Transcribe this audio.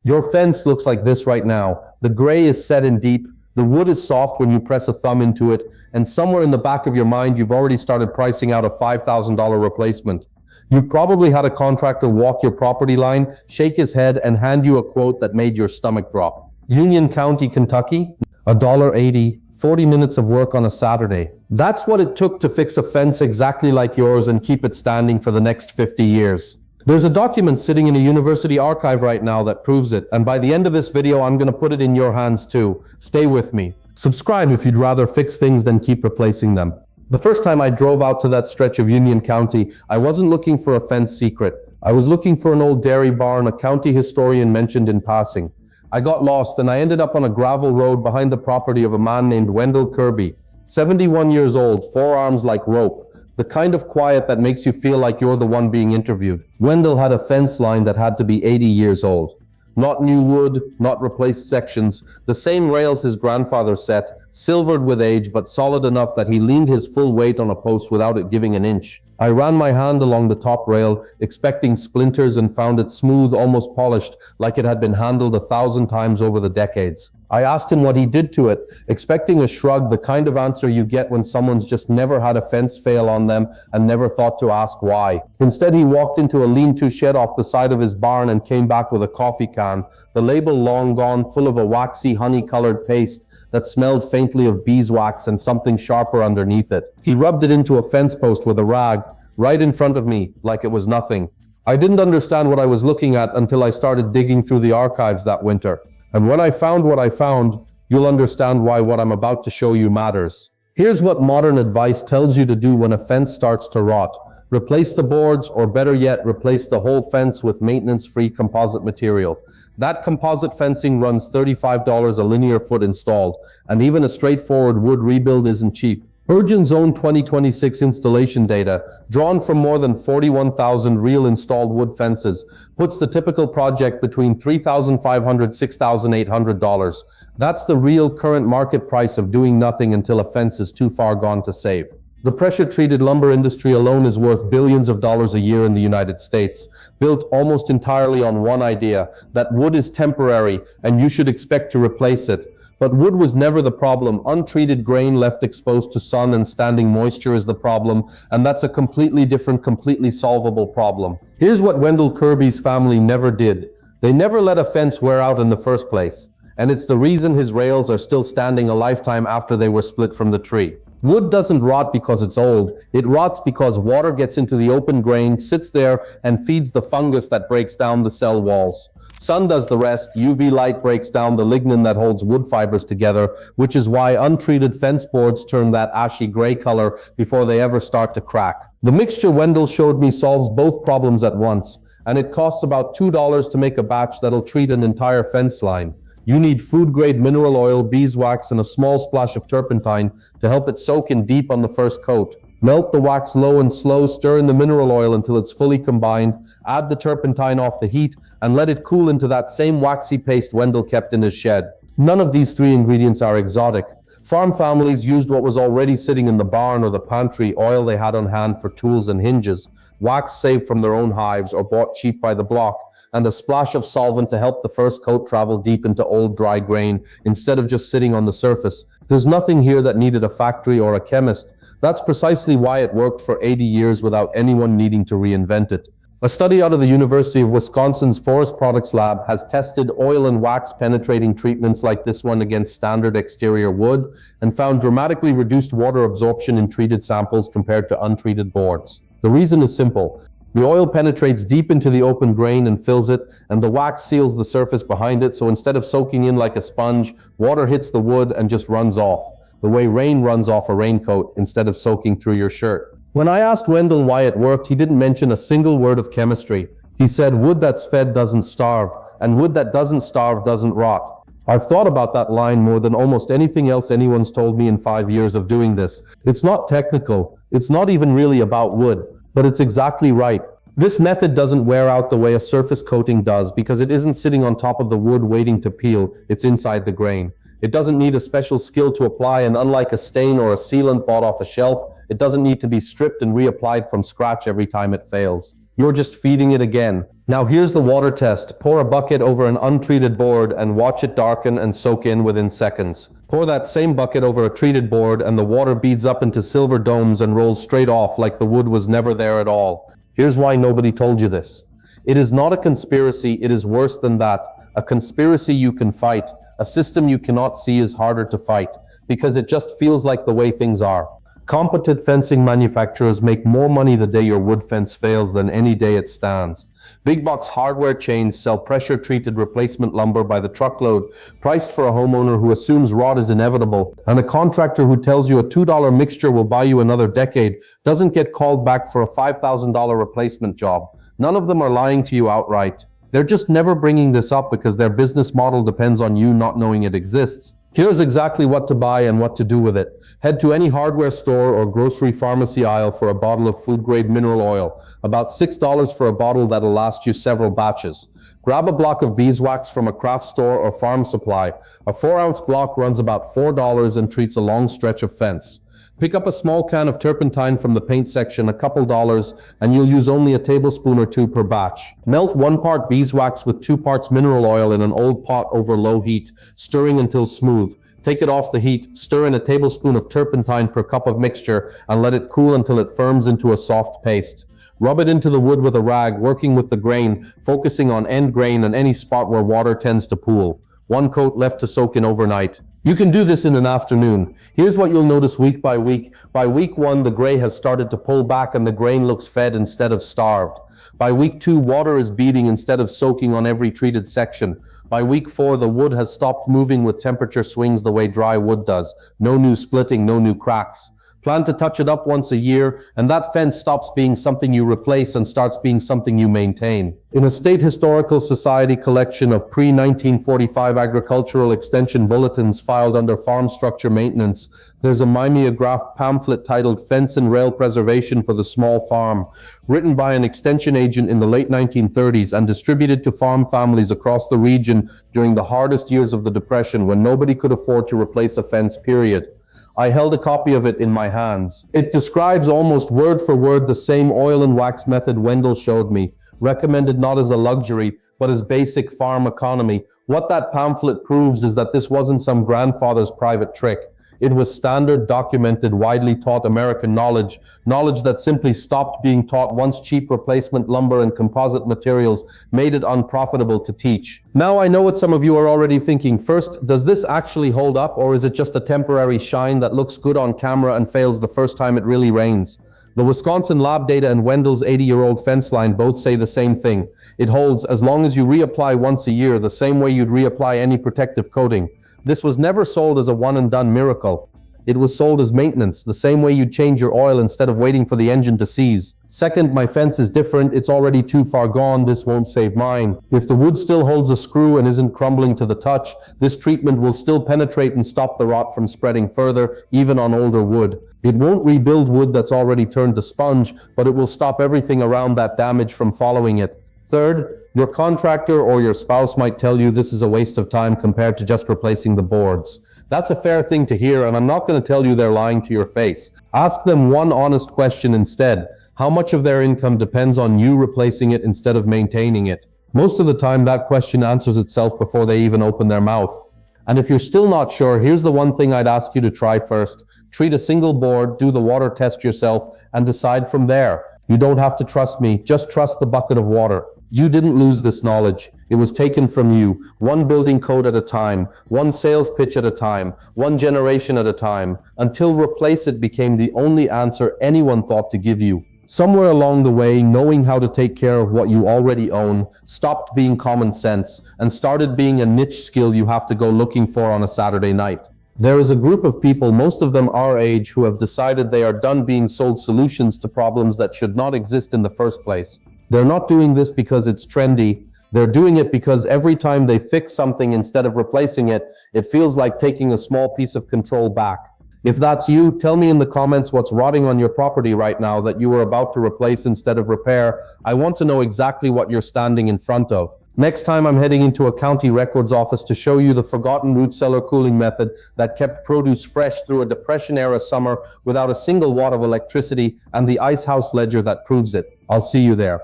Your fence looks like this right now. The gray is set in deep, the wood is soft when you press a thumb into it, and somewhere in the back of your mind you've already started pricing out a $5,000 replacement. You've probably had a contractor walk your property line, shake his head, and hand you a quote that made your stomach drop. Union County, Kentucky, $1.80, 40 minutes of work on a Saturday. That's what it took to fix a fence exactly like yours and keep it standing for the next 50 years. There's a document sitting in a university archive right now that proves it, and by the end of this video, I'm going to put it in your hands too. Stay with me. Subscribe if you'd rather fix things than keep replacing them. The first time I drove out to that stretch of Union County, I wasn't looking for a fence secret. I was looking for an old dairy barn a county historian mentioned in passing. I got lost and I ended up on a gravel road behind the property of a man named Wendell Kirby, 71 years old, forearms like rope. The kind of quiet that makes you feel like you're the one being interviewed. Wendell had a fence line that had to be 80 years old. Not new wood, not replaced sections, the same rails his grandfather set, silvered with age but solid enough that he leaned his full weight on a post without it giving an inch. I ran my hand along the top rail, expecting splinters, and found it smooth, almost polished, like it had been handled 1,000 times over the decades. I asked him what he did to it, expecting a shrug, the kind of answer you get when someone's just never had a fence fail on them and never thought to ask why. Instead, he walked into a lean-to shed off the side of his barn and came back with a coffee can, the label long gone, full of a waxy, honey-colored paste that smelled faintly of beeswax and something sharper underneath it. He rubbed it into a fence post with a rag, right in front of me, like it was nothing. I didn't understand what I was looking at until I started digging through the archives that winter. And when I found what I found, you'll understand why what I'm about to show you matters. Here's what modern advice tells you to do when a fence starts to rot. Replace the boards, or better yet, replace the whole fence with maintenance-free composite material. That composite fencing runs $35 a linear foot installed, and even a straightforward wood rebuild isn't cheap. Urgen's own 2026 installation data, drawn from more than 41,000 real installed wood fences, puts the typical project between $3,500 $6,800. That's the real current market price of doing nothing until a fence is too far gone to save. The pressure-treated lumber industry alone is worth billions of dollars a year in the United States, built almost entirely on one idea, that wood is temporary and you should expect to replace it. But wood was never the problem. Untreated grain left exposed to sun and standing moisture is the problem, and that's a completely different, completely solvable problem. Here's what Wendell Kirby's family never did. They never let a fence wear out in the first place, and it's the reason his rails are still standing a lifetime after they were split from the tree. Wood doesn't rot because it's old. It rots because water gets into the open grain, sits there, and feeds the fungus that breaks down the cell walls. Sun does the rest. UV light breaks down the lignin that holds wood fibers together, which is why untreated fence boards turn that ashy gray color before they ever start to crack. The mixture Wendell showed me solves both problems at once, and it costs about $2 to make a batch that'll treat an entire fence line. You need food-grade mineral oil, beeswax, and a small splash of turpentine to help it soak in deep on the first coat. Melt the wax low and slow, stir in the mineral oil until it's fully combined, add the turpentine off the heat, and let it cool into that same waxy paste Wendell kept in his shed. None of these three ingredients are exotic. Farm families used what was already sitting in the barn or the pantry, oil they had on hand for tools and hinges, wax saved from their own hives or bought cheap by the block, and a splash of solvent to help the first coat travel deep into old dry grain instead of just sitting on the surface. There's nothing here that needed a factory or a chemist. That's precisely why it worked for 80 years without anyone needing to reinvent it. A study out of the University of Wisconsin's Forest Products Lab has tested oil and wax penetrating treatments like this one against standard exterior wood and found dramatically reduced water absorption in treated samples compared to untreated boards. The reason is simple. The oil penetrates deep into the open grain and fills it, and the wax seals the surface behind it, so instead of soaking in like a sponge, water hits the wood and just runs off, the way rain runs off a raincoat instead of soaking through your shirt. When I asked Wendell why it worked, he didn't mention a single word of chemistry. He said wood that's fed doesn't starve, and wood that doesn't starve doesn't rot. I've thought about that line more than almost anything else anyone's told me in 5 years of doing this. It's not technical. It's not even really about wood. But it's exactly right. This method doesn't wear out the way a surface coating does because it isn't sitting on top of the wood waiting to peel, it's inside the grain. It doesn't need a special skill to apply, and unlike a stain or a sealant bought off a shelf, it doesn't need to be stripped and reapplied from scratch every time it fails. You're just feeding it again. Now here's the water test. Pour a bucket over an untreated board and watch it darken and soak in within seconds. Pour that same bucket over a treated board and the water beads up into silver domes and rolls straight off like the wood was never there at all. Here's why nobody told you this. It is not a conspiracy, it is worse than that. A conspiracy you can fight. A system you cannot see is harder to fight, because it just feels like the way things are. Competent fencing manufacturers make more money the day your wood fence fails than any day it stands. Big box hardware chains sell pressure-treated replacement lumber by the truckload, priced for a homeowner who assumes rot is inevitable, and a contractor who tells you a $2 mixture will buy you another decade doesn't get called back for a $5,000 replacement job. None of them are lying to you outright. They're just never bringing this up because their business model depends on you not knowing it exists. Here's exactly what to buy and what to do with it. Head to any hardware store or grocery pharmacy aisle for a bottle of food-grade mineral oil, about $6 for a bottle that'll last you several batches. Grab a block of beeswax from a craft store or farm supply. A 4-ounce block runs about $4 and treats a long stretch of fence. Pick up a small can of turpentine from the paint section, a couple dollars, and you'll use only a tablespoon or two per batch. Melt 1 part beeswax with 2 parts mineral oil in an old pot over low heat, stirring until smooth. Take it off the heat, stir in a tablespoon of turpentine per cup of mixture, and let it cool until it firms into a soft paste. Rub it into the wood with a rag, working with the grain, focusing on end grain and any spot where water tends to pool. 1 coat left to soak in overnight. You can do this in an afternoon. Here's what you'll notice week by week. By week 1, the gray has started to pull back and the grain looks fed instead of starved. By week 2, water is beading instead of soaking on every treated section. By week 4, the wood has stopped moving with temperature swings the way dry wood does. No new splitting, no new cracks. Plan to touch it up once a year, and that fence stops being something you replace and starts being something you maintain. In a State Historical Society collection of pre-1945 agricultural extension bulletins filed under farm structure maintenance, there's a mimeographed pamphlet titled Fence and Rail Preservation for the Small Farm, written by an extension agent in the late 1930s and distributed to farm families across the region during the hardest years of the Depression when nobody could afford to replace a fence, period. I held a copy of it in my hands. It describes almost word for word the same oil and wax method Wendell showed me, recommended not as a luxury, but as basic farm economy. What that pamphlet proves is that this wasn't some grandfather's private trick. It was standard, documented, widely taught American knowledge that simply stopped being taught once cheap replacement lumber and composite materials made it unprofitable to teach. Now I know what some of you are already thinking. First, does this actually hold up, or is it just a temporary shine that looks good on camera and fails the first time it really rains? The Wisconsin lab data and Wendell's 80-year-old fence line both say the same thing. It holds as long as you reapply once a year, the same way you'd reapply any protective coating. This was never sold as a one-and-done miracle. It was sold as maintenance, the same way you'd change your oil instead of waiting for the engine to seize. Second, my fence is different. It's already too far gone. This won't save mine. If the wood still holds a screw and isn't crumbling to the touch, this treatment will still penetrate and stop the rot from spreading further, even on older wood. It won't rebuild wood that's already turned to sponge, but it will stop everything around that damage from following it. Third, your contractor or your spouse might tell you this is a waste of time compared to just replacing the boards. That's a fair thing to hear, and I'm not going to tell you they're lying to your face. Ask them one honest question instead. How much of their income depends on you replacing it instead of maintaining it? Most of the time, that question answers itself before they even open their mouth. And if you're still not sure, here's the one thing I'd ask you to try first. Treat a single board, do the water test yourself, and decide from there. You don't have to trust me, just trust the bucket of water. You didn't lose this knowledge. It was taken from you, one building code at a time, one sales pitch at a time, one generation at a time, until replace it became the only answer anyone thought to give you. Somewhere along the way, knowing how to take care of what you already own stopped being common sense and started being a niche skill you have to go looking for on a Saturday night. There is a group of people, most of them our age, who have decided they are done being sold solutions to problems that should not exist in the first place. They're not doing this because it's trendy. They're doing it because every time they fix something instead of replacing it, it feels like taking a small piece of control back. If that's you, tell me in the comments what's rotting on your property right now that you were about to replace instead of repair. I want to know exactly what you're standing in front of. Next time I'm heading into a county records office to show you the forgotten root cellar cooling method that kept produce fresh through a Depression-era summer without a single watt of electricity, and the ice house ledger that proves it. I'll see you there.